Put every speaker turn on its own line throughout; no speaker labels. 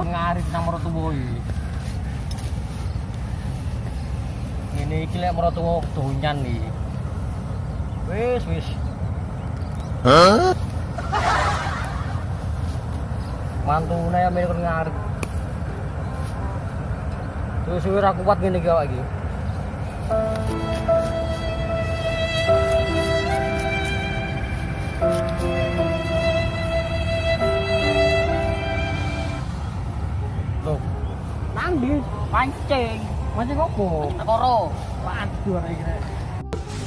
kon ngarit nang mertua iki. Ngene iki lek mertua donyan iki. Wis. Hah? Mantune ya kon ngarit. Suwe-suwe ra kuat ngene iki awak iki. Nangdi mancing opo? Koro. Waduh arek iki.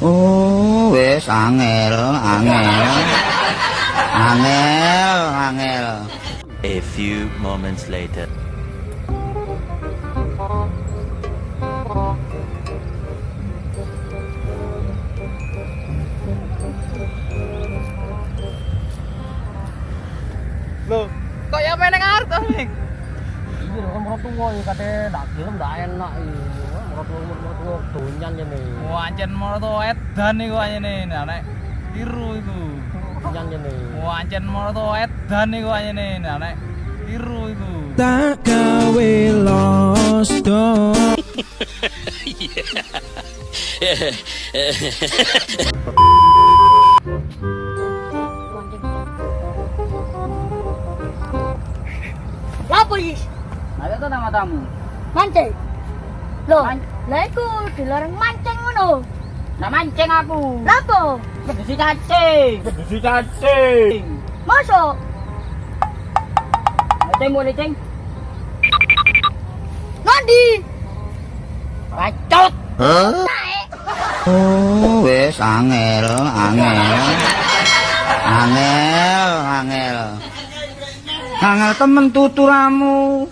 Oh, wis angel.
A few moments later.
Loh, kok ya meneng arep to, Ming?
Iya, kan mertua ya kate ndak gelem ndak enak iki. Mertua donyan jene.
Wah, ancen mertua edan iku anyene, nek tiru iku.
Donyan jene.
Wah, ancen mertua edan iku anyene, nek tiru iku.
Tak gawe los dong.
Lapo iki?
Ada tuh nama tamu.
Mancing. Loh, lah iku dilarang mancing ngono.
Nak mancing aku.
Lapo?
Kedisi cacing.
Mosok?
Leceng.
Nandi?
Racot.
Oh, wis angel. Angel temen tuturamu.